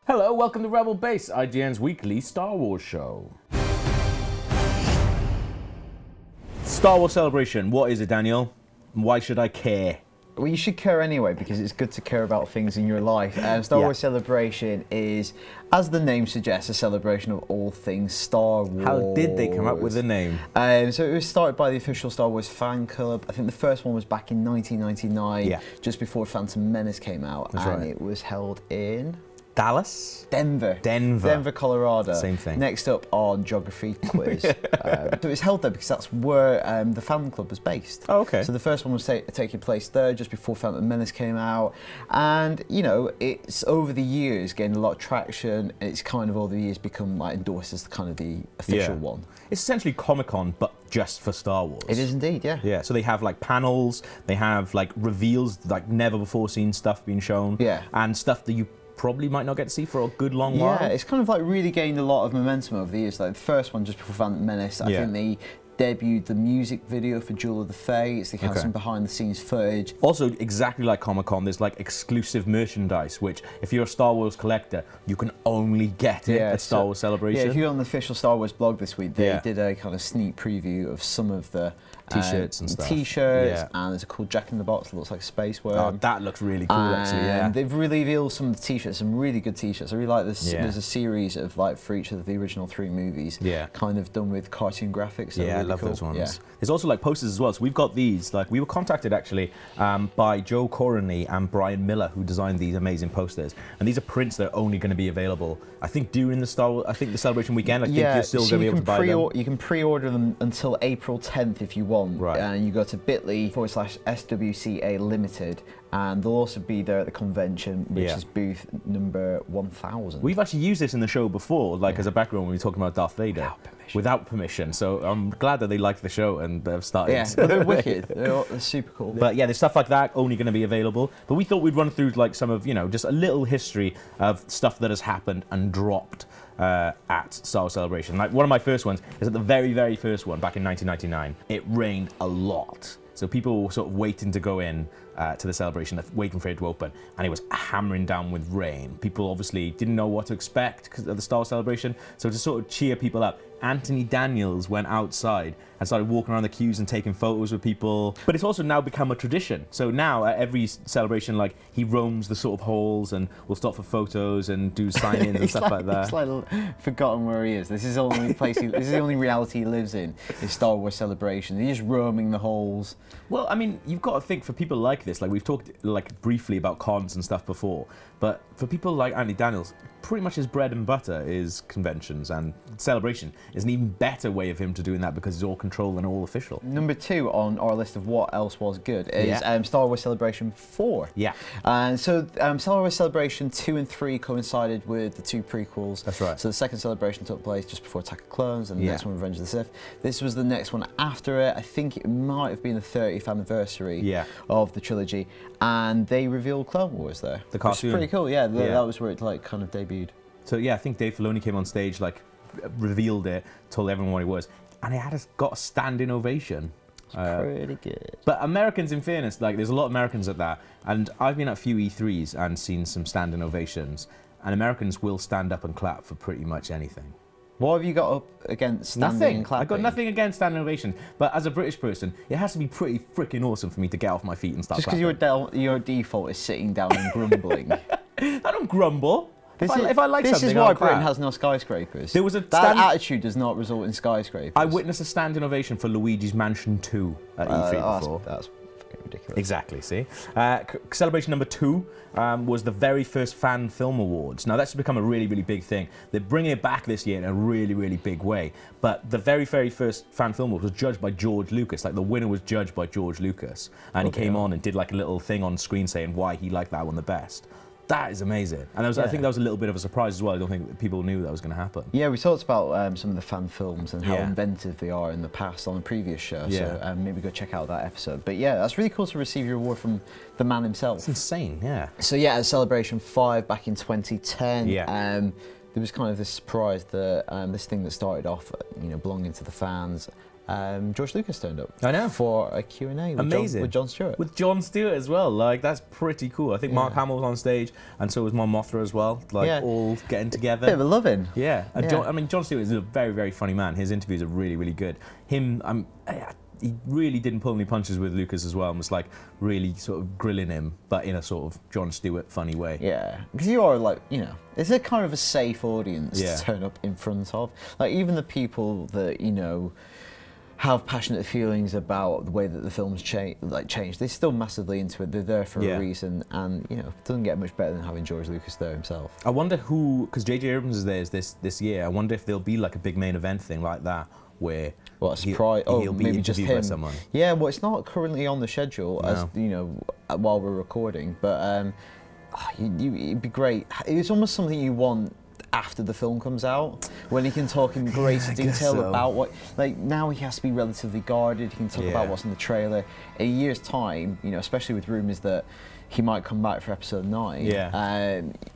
Hello, welcome to Rebel Base, IGN's weekly Star Wars show. Star Wars Celebration, what is it, Daniel? Why should I care? Well, you should care anyway, because it's good to care about things in your life. Star Wars Celebration is, as the name suggests, a celebration of all things Star Wars. How did they come up with the name? So it was started by the official Star Wars fan club. I think the first one was back in 1999, just before Phantom Menace came out. That's and right. It was held in... Dallas? Denver, Colorado. Same thing. Next up on geography quiz. So it was held there because that's where the fan club was based. Oh, okay. So the first one was taking place there just before Phantom Menace came out. And, you know, it's over the years gained a lot of traction. And it's kind of over the years become like endorsed as kind of the official one. It's essentially Comic-Con, but just for Star Wars. It is indeed, yeah. Yeah, so they have like panels, they have like reveals, like never before seen stuff being shown. Yeah. And stuff that you probably might not get to see for a good long while. Yeah, it's kind of like really gained a lot of momentum over the years. Like the first one just before Phantom Menace, I think they debuted the music video for Jewel of the Fates. They had some behind the scenes footage. Also, exactly like Comic-Con, there's like exclusive merchandise, which if you're a Star Wars collector, you can only get it at Star Wars Celebration. Yeah, if you're on the official Star Wars blog this week, they did a kind of sneak preview of some of the T-shirts and stuff. T-shirts, and there's a cool Jack in the Box that looks like a space worm. Oh, that looks really cool, actually, yeah. They've really revealed some of the T-shirts, some really good T-shirts. I really like this. There's a series of, like, for each of the original 3 movies, kind of done with cartoon graphics. Yeah, really I love those ones. Yeah. There's also, like, posters as well. So we've got these. Like, we were contacted, actually, by Joe Corney and Brian Miller, who designed these amazing posters. And these are prints that are only going to be available, I think, during the the Celebration weekend. I think you're still going to be able to buy them. You can pre-order them until April 10th if you want. Right. And you go to bit.ly/SWCA Limited, and they'll also be there at the convention, which is booth number 1000. We've actually used this in the show before, like as a background when we were talking about Darth Vader. Without permission. So I'm glad that they liked the show and they've started. Yeah, they're wicked. They're super cool. But yeah, there's stuff like that only going to be available. But we thought we'd run through like some of, you know, just a little history of stuff that has happened and dropped at Star Wars Celebration. Like one of my first ones is at the very, very first one back in 1999. It rained a lot. So people were sort of waiting to go in to the celebration, waiting for it to open, and it was hammering down with rain. People obviously didn't know what to expect because of the Star Wars Celebration. So to sort of cheer people up, Anthony Daniels went outside and started walking around the queues and taking photos with people. But it's also now become a tradition. So now at every celebration, like he roams the sort of halls and will stop for photos and do sign-ins and stuff like that. It's like forgotten where he is. This is the only place. This is the only reality he lives in. Is Star Wars Celebration. He's just roaming the halls. Well, I mean, you've got to think for people like this. Like we've talked like briefly about cons and stuff before, but for people like Anthony Daniels, pretty much his bread and butter is conventions, and Celebration is an even better way of him to doing that because it's all controlled and all official. Number 2 on our list of what else was good is Star Wars Celebration 4. Yeah. And so Star Wars Celebration 2 and 3 coincided with the 2 prequels. That's right. So the second celebration took place just before Attack of Clones, and the next one, Revenge of the Sith. This was the next one after it. I think it might have been the 30th anniversary of the trilogy, and they revealed Clone Wars there. The cartoon. Which is pretty cool. Yeah, that was where it like kind of debuted. So yeah, I think Dave Filoni came on stage, like revealed it, told everyone what it was, and it got a standing ovation. Pretty good. But Americans, in fairness, like there's a lot of Americans at that, and I've been at a few E3s and seen some standing ovations, and Americans will stand up and clap for pretty much anything. What have you got up against standing and clapping? I've got nothing against standing ovation, but as a British person, it has to be pretty freaking awesome for me to get off my feet and start clapping. Just because your default is sitting down and grumbling. I don't grumble. If I like this something, is why I'll Britain clap. has no skyscrapers. There was that attitude does not result in skyscrapers. I witnessed a standing ovation for Luigi's Mansion 2 at E3 before. That's fucking ridiculous. Exactly, see? Celebration number 2 was the very first Fan Film Awards. Now, that's become a really, really big thing. They're bringing it back this year in a really, really big way. But the very, very first Fan Film Award was judged by George Lucas. Like, the winner was judged by George Lucas. And he came on and did, like, a little thing on screen saying why he liked that one the best. That is amazing. And I think that was a little bit of a surprise as well. I don't think people knew that was going to happen. Yeah, we talked about some of the fan films and how inventive they are in the past on a previous show. Yeah. So maybe go check out that episode. But yeah, that's really cool to receive your award from the man himself. It's insane, yeah. So yeah, at Celebration 5 back in 2010, there was kind of this surprise that this thing that started off, belonging to the fans, George Lucas turned up. I know. For a Q&A Amazing. with Jon Stewart. With Jon Stewart as well. Like, that's pretty cool. I think Mark Hamill was on stage, and so was Mon Mothra as well. Like, all getting together. Bit of a loving. Yeah. And Jon Stewart is a very, very funny man. His interviews are really, really good. He really didn't pull any punches with Lucas as well, and was like really sort of grilling him, but in a sort of Jon Stewart funny way. Yeah, because you are like, you know, it's a kind of a safe audience to turn up in front of. Like, even the people that, you know, have passionate feelings about the way that the film's changed, they're still massively into it. They're there for a reason, and, you know, it doesn't get much better than having George Lucas there himself. I wonder who, because J.J. Abrams is there this year, I wonder if there'll be like a big main event thing like that, where a surprise. He'll be maybe just him. by someone. Yeah, well, it's not currently on the schedule, as you know, while we're recording. But it'd be great. It's almost something you want after the film comes out, when he can talk in greater detail about what. Like, now he has to be relatively guarded. He can talk about what's in the trailer. In a year's time, you know, especially with rumours that he might come back for episode 9.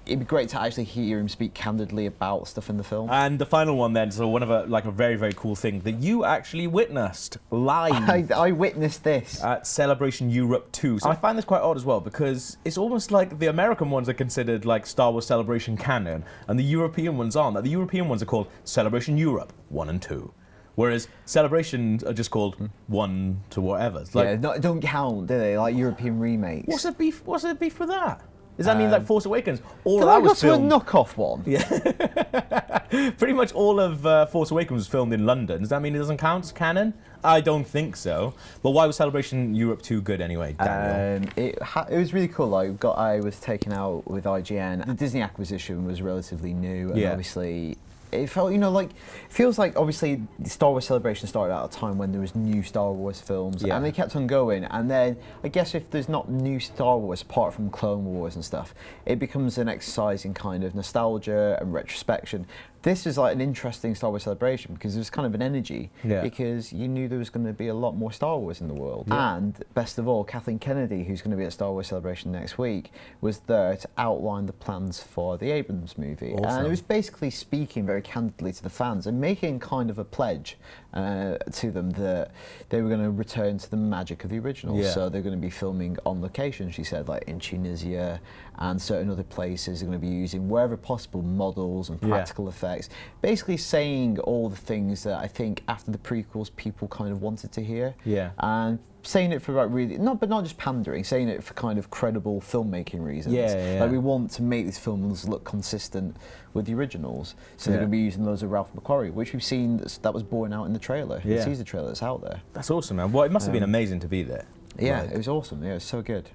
It'd be great to actually hear him speak candidly about stuff in the film. And the final one then, so one of a very, very cool thing that you actually witnessed live. I witnessed this. At Celebration Europe 2. So I find this quite odd as well, because it's almost like the American ones are considered like Star Wars Celebration canon, and the European ones aren't. Like, the European ones are called Celebration Europe 1 and 2. Whereas celebrations are just called 1 to whatever. It's like, don't count, do they? Like European remakes. What's the beef with that? Does that mean like Force Awakens? All of that was filmed. A knockoff one. Yeah. Pretty much all of Force Awakens was filmed in London. Does that mean it doesn't count as canon? I don't think so. But why was Celebration Europe 2 good anyway, Daniel? It was really cool. I was taken out with IGN. The Disney acquisition was relatively new, and obviously it felt, you know, like, feels like obviously the Star Wars Celebration started at a time when there was new Star Wars films, and they kept on going. And then I guess if there's not new Star Wars apart from Clone Wars and stuff, it becomes an exercise in kind of nostalgia and retrospection. This is like an interesting Star Wars Celebration because there's kind of an energy, because you knew there was going to be a lot more Star Wars in the world. And best of all, Kathleen Kennedy, who's going to be at Star Wars Celebration next week, was there to outline the plans for the Abrams movie. Awesome. And it was basically speaking very candidly to the fans and making kind of a pledge to them that they were going to return to the magic of the original. So they're going to be filming on location, she said, like in Tunisia and certain other places. They're going to be using, wherever possible, models and practical effects. Basically saying all the things that I think after the prequels people kind of wanted to hear. And saying it for like really, not just pandering, saying it for kind of credible filmmaking reasons. Like, we want to make these films look consistent with the originals. So they're going to be using loads of Ralph McQuarrie, which we've seen that was borne out in the trailer, the teaser trailer that's out there. That's awesome, man. Well, it must have been amazing to be there. Yeah, it was awesome. Yeah, it was so good.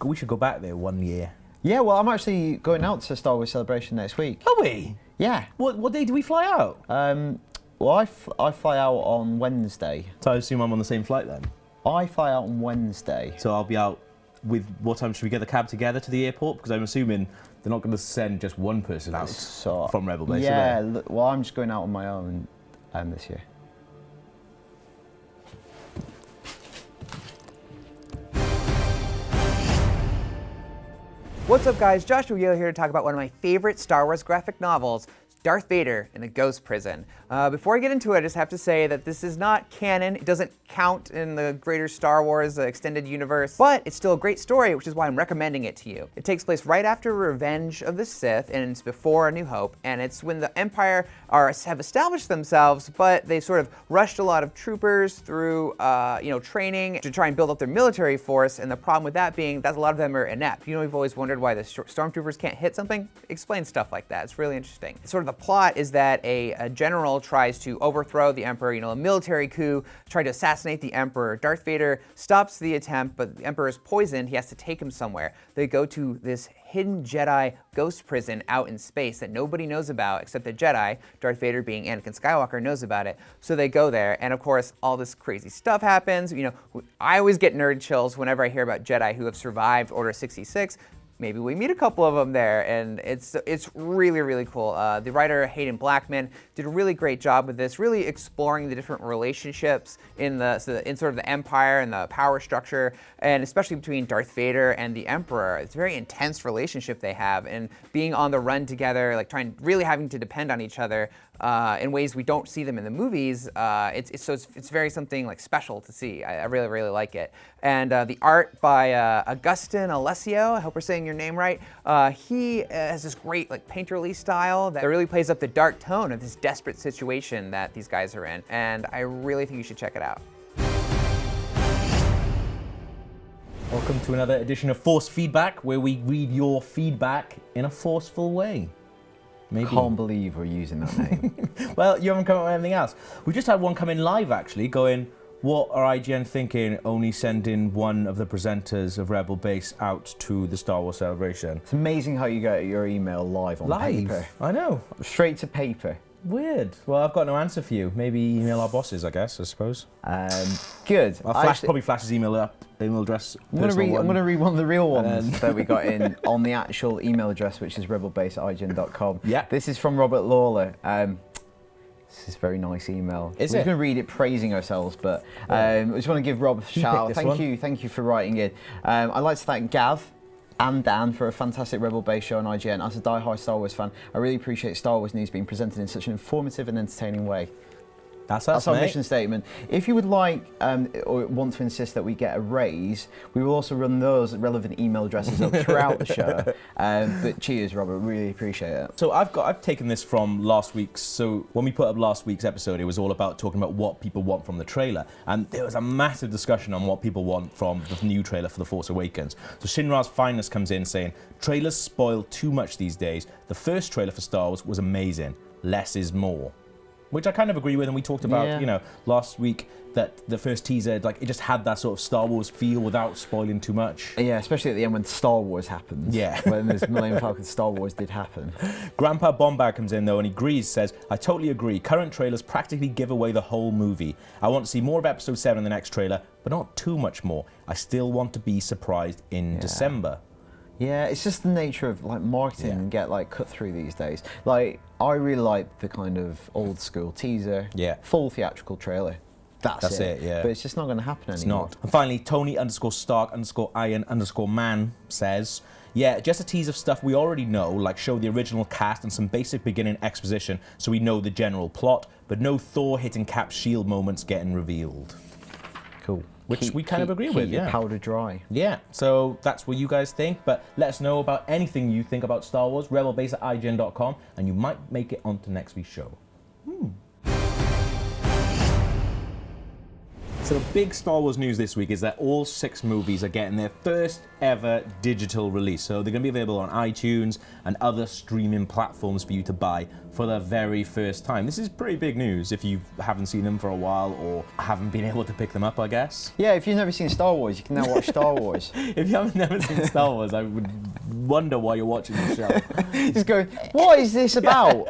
We should go back there one year. Yeah, well, I'm actually going out to Star Wars Celebration next week. Are we? Yeah. What day do we fly out? Well, I fly out on Wednesday. So I assume I'm on the same flight then? I fly out on Wednesday. So I'll be out with, what time should we get the cab together to the airport? Because I'm assuming they're not going to send just one person out from Rebel Base. Yeah, well, I'm just going out on my own this year. What's up, guys? Joshua Yale here to talk about one of my favorite Star Wars graphic novels, Darth Vader in a Ghost Prison. Before I get into it, I just have to say that this is not canon. It doesn't count in the greater Star Wars extended universe, but it's still a great story, which is why I'm recommending it to you. It takes place right after Revenge of the Sith, and it's before A New Hope, and it's when the Empire have established themselves, but they sort of rushed a lot of troopers through training to try and build up their military force, and the problem with that being that a lot of them are inept. You know, we've always wondered why the stormtroopers can't hit something. Explain stuff like that. It's really interesting. Sort of the plot is that a general tries to overthrow the Emperor, a military coup, try to assassinate the Emperor. Darth Vader stops the attempt, but the Emperor is poisoned. He has to take him somewhere. They go to this hidden Jedi ghost prison out in space that nobody knows about except the Jedi, Darth Vader being Anakin Skywalker, knows about it. So they go there, and of course, all this crazy stuff happens. I always get nerd chills whenever I hear about Jedi who have survived Order 66. maybe we meet a couple of them there, and it's really, really cool. The writer Hayden Blackman did a really great job with this, really exploring the different relationships in sort of the Empire and the power structure, and especially between Darth Vader and the Emperor. It's a very intense relationship they have, and being on the run together, like really having to depend on each other in ways we don't see them in the movies. It's very something like special to see. I really, really like it. And the art by Augustin Alessio, I hope we're saying your name right. He has this great like painterly style that really plays up the dark tone of this desperate situation that these guys are in. And I really think you should check it out. Welcome to another edition of Force Feedback, where we read your feedback in a forceful way. Maybe. Can't believe we're using that name. Well, you haven't come up with anything else. We just had one come in live, actually, going, what are IGN thinking only sending one of the presenters of Rebel Base out to the Star Wars celebration? It's amazing how you get your email live on paper. I know. Straight to paper. Weird. Well, I've got no answer for you. Maybe email our bosses, I guess, I suppose. Good. I'll probably flash his email address. I'm going to read one of the real ones that we got in on the actual email address, which is rebelbase@ign.com. Yeah. This is from Robert Lawler. This is a very nice email. We're going to read it praising ourselves, but I just want to give Rob a shout out. Thank you for writing in. I'd like to thank Gav and Dan for a fantastic Rebel Base show on IGN. As a die-hard Star Wars fan, I really appreciate Star Wars news being presented in such an informative and entertaining way. That's us, our mate. mission statement. If you would like or want to insist that we get a raise, we will also run those relevant email addresses up throughout the show. But cheers, Robert. Really appreciate it. So I've taken this from last week's. So when we put up last week's episode, it was all about talking about what people want from the trailer, and there was a massive discussion on what people want from the new trailer for The Force Awakens. So Shinra's Finest comes in saying, trailers spoil too much these days. The first trailer for Star Wars was amazing. Less is more. Which I kind of agree with, and we talked about, last week, that the first teaser, like, it just had that sort of Star Wars feel without spoiling too much. Yeah, especially at the end when Star Wars happens. Yeah. When there's Millennium Falcon, Star Wars did happen. Grandpa Bombad comes in, though, and he agrees, says, I totally agree. Current trailers practically give away the whole movie. I want to see more of Episode 7 in the next trailer, but not too much more. I still want to be surprised in December. Yeah, it's just the nature of like marketing and get like cut through these days. Like, I really like the kind of old school teaser, full theatrical trailer. That's it, yeah. But it's just not going to happen anymore. It's not. And finally, Tony_Stark_Iron_Man says, yeah, just a tease of stuff we already know, like show the original cast and some basic beginning exposition so we know the general plot, but no Thor hitting Cap's shield moments getting revealed. Cool. Which we kind of agree with, yeah. Powder dry. Yeah, so that's what you guys think, but let us know about anything you think about Star Wars, rebelbase@ign.com, and you might make it onto next week's show. So the big Star Wars news this week is that all 6 movies are getting their first ever digital release. So they're going to be available on iTunes and other streaming platforms for you to buy for the very first time. This is pretty big news if you haven't seen them for a while or haven't been able to pick them up, I guess. Yeah, if you've never seen Star Wars, you can now watch Star Wars. If you haven't never seen Star Wars, I would wonder why you're watching the show. Just going, what is this about?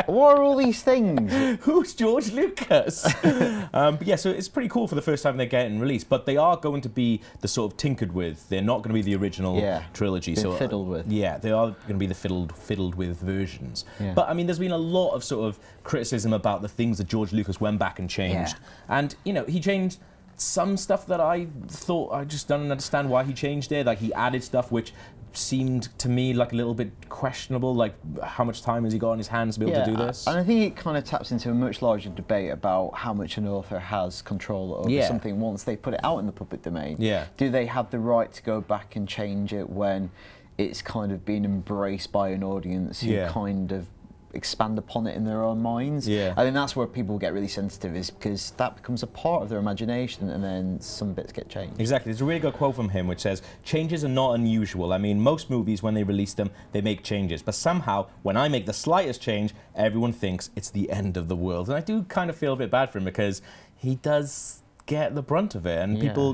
What are all these things? Who's George Lucas? But yeah, so it's pretty cool for the first time they're getting released, but they are going to be the sort of tinkered with. They're not going to be the original trilogy. So fiddled with. Yeah, they are going to be the fiddled with versions. Yeah. But I mean, there's been a lot of sort of criticism about the things that George Lucas went back and changed. And, he changed some stuff that I thought, I just don't understand why he changed it. Like, he added stuff which seemed to me like a little bit questionable, like how much time has he got on his hands to be able to do this? And I think it kind of taps into a much larger debate about how much an author has control over something once they put it out in the public domain. Yeah. Do they have the right to go back and change it when it's kind of been embraced by an audience who kind of expand upon it in their own minds? Yeah. I think that's where people get really sensitive, is because that becomes a part of their imagination and then some bits get changed. Exactly. There's a really good quote from him which says, changes are not unusual. I mean, most movies, when they release them, they make changes. But somehow, when I make the slightest change, everyone thinks it's the end of the world. And I do kind of feel a bit bad for him because he does get the brunt of it, and people,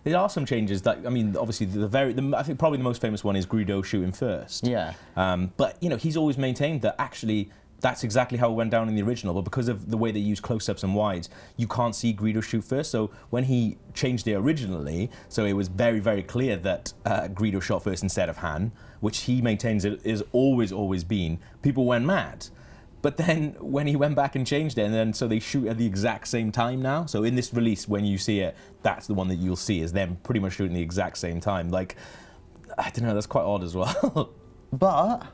there are some changes that, I mean, obviously I think probably the most famous one is Greedo shooting first. Yeah. But he's always maintained that actually that's exactly how it went down in the original, but because of the way they use close-ups and wides, you can't see Greedo shoot first. So when he changed it originally, so it was very, very clear that Greedo shot first instead of Han, which he maintains it is always been. People went mad. But then when he went back and changed it, and then so they shoot at the exact same time now. So in this release, when you see it, that's the one that you'll see, is them pretty much shooting the exact same time. Like, I don't know, that's quite odd as well. But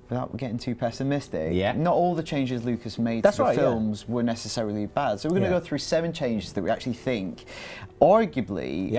without getting too pessimistic, not all the changes Lucas made to the films were necessarily bad. So we're going to go through 7 changes that we actually think arguably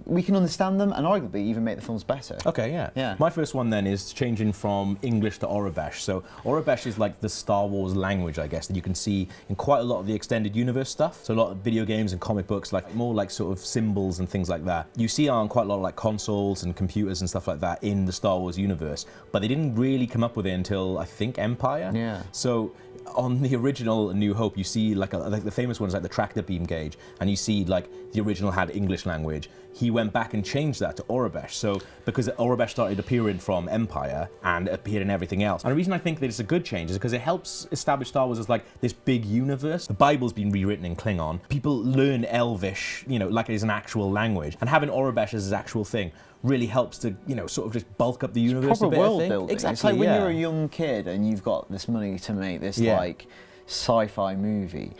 we can understand them and arguably even make the films better. Okay, yeah. My first one then is changing from English to Aurebesh. So Aurebesh is like the Star Wars language, I guess, that you can see in quite a lot of the extended universe stuff. So a lot of video games and comic books, like more like sort of symbols and things like that. You see on quite a lot of like consoles and computers and stuff like that in the Star Wars universe, but they didn't really come up with it until, I think, Empire. Yeah. So on the original New Hope, you see like the famous ones like the tractor beam gauge, and you see like the original had English language. He went back and changed that to Aurebesh. So because Aurebesh started appearing from Empire and appeared in everything else. And the reason I think that it's a good change is because it helps establish Star Wars as like this big universe. The Bible's been rewritten in Klingon. People learn Elvish, you know, like it is an actual language, and having Aurebesh as his actual thing really helps to, you know, sort of just bulk up the universe a bit. Proper world building. Exactly. It's like when you're a young kid and you've got this money to make this like sci-fi movie.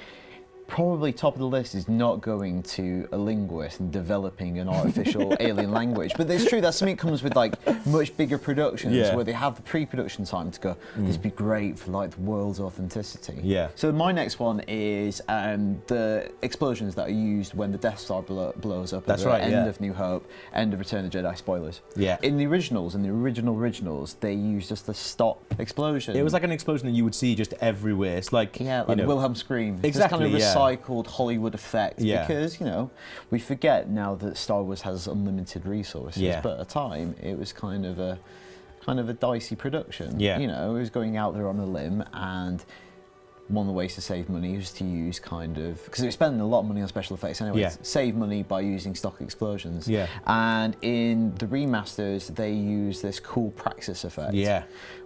Probably top of the list is not going to a linguist and developing an artificial alien language. But it's true that something comes with like much bigger productions where they have the pre-production time to go, this would be great for like the world's authenticity. Yeah. So my next one is the explosions that are used when the Death Star blows up at the end of New Hope, end of Return of the Jedi, spoilers. Yeah. In the originals, they used just the stop explosion. It was like an explosion that you would see just everywhere. It's like, like the Wilhelm scream. Exactly, it's this kind of recycled Hollywood effect because, you know, we forget now that Star Wars has unlimited resources, but at the time it was kind of a dicey production. You know, it was going out there on a limb, and one of the ways to save money was to use because they were spending a lot of money on special effects anyway, save money by using stock explosions. And in the remasters, they use this cool praxis effect,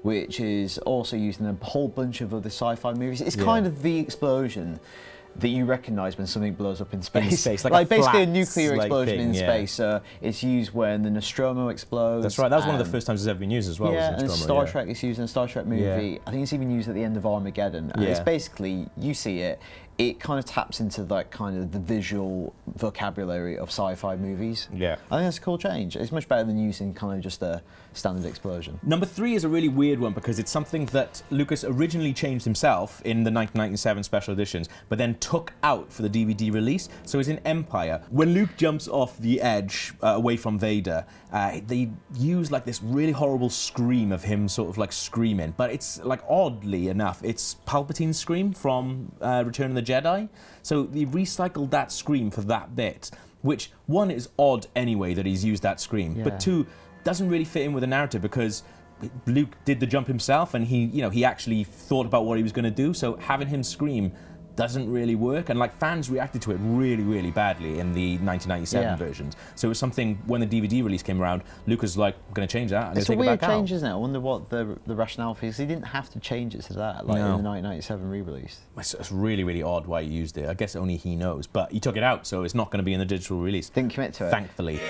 which is also used in a whole bunch of other sci-fi movies. It's kind of the explosion that you recognise when something blows up in space. Like basically a nuclear explosion in space. It's used when the Nostromo explodes. That's right, that was one of the first times it's ever been used as well. Yeah, and Star Trek is used in a Star Trek movie. I think it's even used at the end of Armageddon. And it's basically, you see it, it kind of taps into that kind of the visual vocabulary of sci-fi movies. I think that's a cool change. It's much better than using kind of just a standard explosion. Number 3 is a really weird one because it's something that Lucas originally changed himself in the 1997 special editions, but then took out for the DVD release. So it's in Empire. When Luke jumps off the edge away from Vader, they use like this really horrible scream of him sort of like screaming, but it's like oddly enough, it's Palpatine's scream from Return of the Jedi. So they recycled that scream for that bit, which one is odd anyway that he's used that scream, but 2 doesn't really fit in with the narrative because Luke did the jump himself and he actually thought about what he was going to do. So having him scream doesn't really work, and like fans reacted to it really, really badly in the 1997 versions. So it was something when the DVD release came around, Lucas was like, I'm going to change that. It's a weird change, isn't it? I wonder what the rationale for it is. He didn't have to change it to that, like in the 1997 re-release. It's really, really odd why he used it. I guess only he knows, but he took it out, so it's not going to be in the digital release. Didn't commit to it. Thankfully.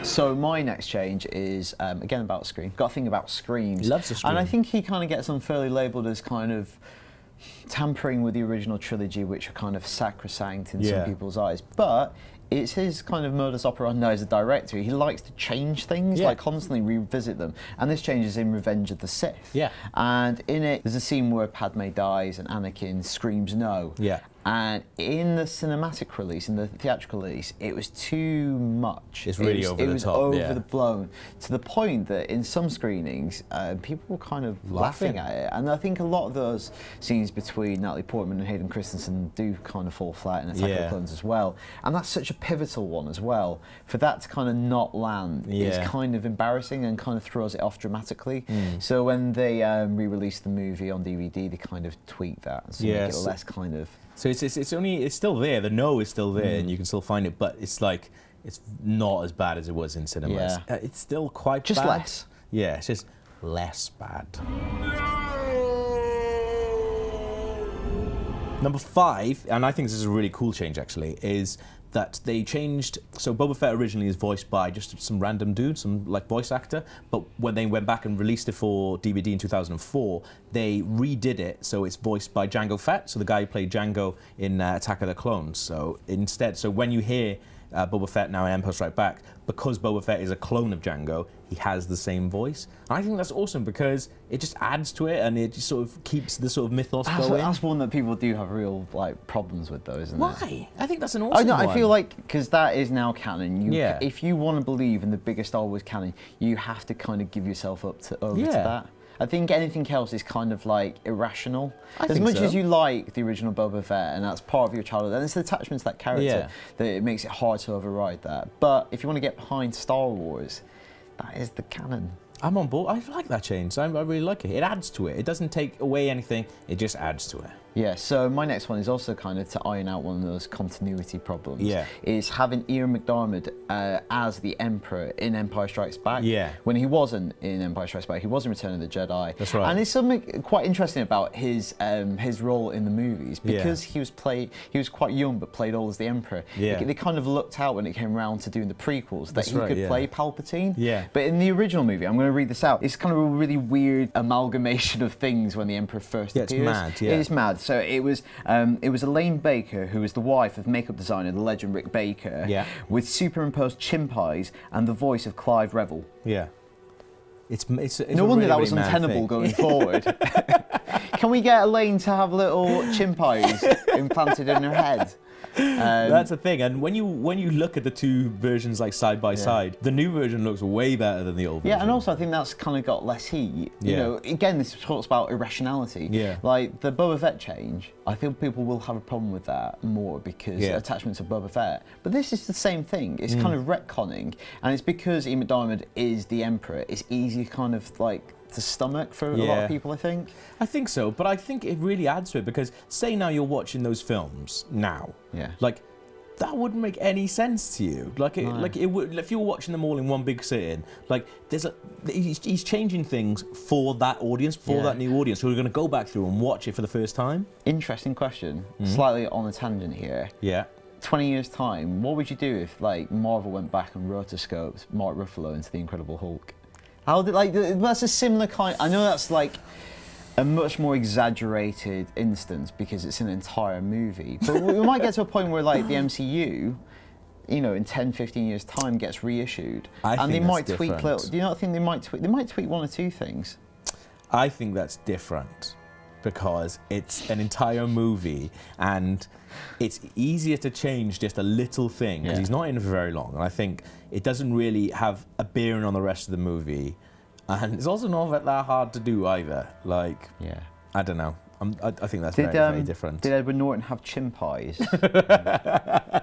So my next change is, again, about Scream. Got a thing about screams. Loves a scream. And I think he kind of gets unfairly labelled as kind of tampering with the original trilogy, which are kind of sacrosanct in some people's eyes. But it's his kind of modus operandi as a director. He likes to change things, like constantly revisit them. And this change is in Revenge of the Sith. And in it, there's a scene where Padme dies and Anakin screams no. And in the cinematic release, in the theatrical release, it was too much. It's really over the top. It was over the blown, to the point that in some screenings, people were kind of laughing at it. And I think a lot of those scenes between Natalie Portman and Hayden Christensen do kind of fall flat in Attack of the Clones as well. And that's such a pivotal one as well. For that to kind of not land is kind of embarrassing and kind of throws it off dramatically. So when they re-released the movie on DVD, they kind of tweaked that, so make it less kind of... So it's still there. The no is still there, and you can still find it. But it's like it's not as bad as it was in cinemas. Yeah. It's still quite Just bad. less. Yeah, it's just less bad. Number 5, and I think this is a really cool change actually, is that they changed. So Boba Fett originally is voiced by just some random dude, some like voice actor. But when they went back and released it for DVD in 2004, they redid it so it's voiced by Jango Fett, so the guy who played Jango in Attack of the Clones. So instead, so when you hear Boba Fett now in Empire Strikes Back, because Boba Fett is a clone of Jango, he has the same voice. And I think that's awesome because it just adds to it and it just sort of keeps the sort of mythos going. That's one that people do have real like problems with, though, isn't it? Why? I think that's an awesome one. I feel like because that is now canon. Yeah. If you want to believe in the biggest Star Wars canon, you have to kind of give yourself over to that. I think anything else is kind of like irrational. As much as you like the original Boba Fett and that's part of your childhood, and it's the attachment to that character that it makes it hard to override that. But if you want to get behind Star Wars, that is the canon. I'm on board. I like that change. I really like it. It adds to it. It doesn't take away anything. It just adds to it. Yeah, so my next one is also kind of to iron out one of those continuity problems. Yeah. Is having Ian McDiarmid as the Emperor in Empire Strikes Back. Yeah. When he wasn't in Empire Strikes Back, he was in Return of the Jedi. That's right. And there's something quite interesting about his role in the movies because he was quite young but played all as the Emperor. Yeah. They kind of looked out when it came around to doing the prequels that he could play Palpatine. Yeah. But in the original movie, I'm going to read this out. It's kind of a really weird amalgamation of things when the Emperor first appears. It's mad. Yeah. It is mad. So it was Elaine Baker, who was the wife of makeup designer, the legend Rick Baker, with superimposed chimp eyes and the voice of Clive Revel. Yeah. It's no wonder that was untenable going forward. Can we get Elaine to have little chimp eyes implanted in her head? That's the thing, and when you look at the two versions like side by side, the new version looks way better than the old version. Yeah, and also I think that's kind of got less heat. You know, again, this talks about irrationality. Yeah. Like the Boba Fett change, I feel people will have a problem with that more because attachments of Boba Fett. But this is the same thing. It's kind of retconning, and it's because Ian McDiarmid is the Emperor. It's easy kind of like to stomach for a lot of people, I think. I think so, but I think it really adds to it because say now you're watching those films now, like that wouldn't make any sense to you. Like it would if you were watching them all in one big sitting. Like he's changing things for that audience, for that new audience who are going to go back through and watch it for the first time. Interesting question. Slightly on a tangent here. Yeah. 20 years time, what would you do if like Marvel went back and rotoscoped Mark Ruffalo into the Incredible Hulk? How did that's a similar kind. I know that's like a much more exaggerated instance because it's an entire movie, but we might get to a point where like the MCU, you know, in 10, 15 years' time gets reissued, and they might tweak little. Do you not think they might tweak? They might tweak one or two things. I think that's different because it's an entire movie and it's easier to change just a little thing because he's not in it for very long, and I think it doesn't really have a bearing on the rest of the movie, and it's also not that hard to do either. Like, I don't know. I think that's very, very different. Did Edward Norton have chimp eyes? I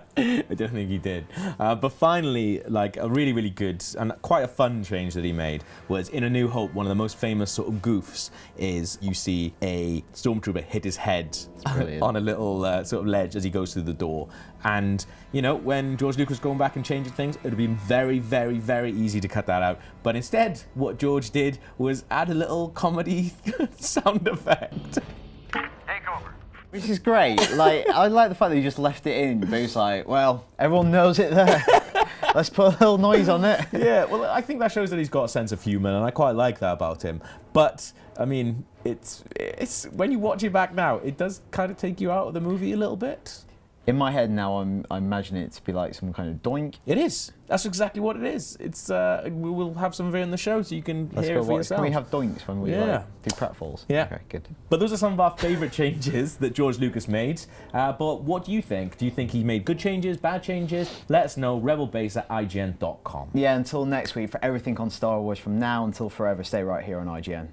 don't think he did. But finally, like a really, really good and quite a fun change that he made was in A New Hope, one of the most famous sort of goofs is you see a stormtrooper hit his head on a little sort of ledge as he goes through the door. And, you know, when George Lucas was going back and changing things, it would have been very, very, very easy to cut that out. But instead, what George did was add a little comedy sound effect. Which is great. Like, I like the fact that he just left it in, but he's like, well, everyone knows it there. Let's put a little noise on it. Yeah, well, I think that shows that he's got a sense of humour, and I quite like that about him. But, I mean, it's when you watch it back now, it does kind of take you out of the movie a little bit. In my head now, I'm imagining it to be like some kind of doink. It is. That's exactly what it is. It's we will have some of it in the show so you can hear it for yourself. Can we have doinks when we do pratfalls? Yeah. Okay, good. But those are some of our favourite changes that George Lucas made. But what do you think? Do you think he made good changes, bad changes? Let us know, rebelbase@ign.com. Yeah, until next week, for everything on Star Wars from now until forever, stay right here on IGN.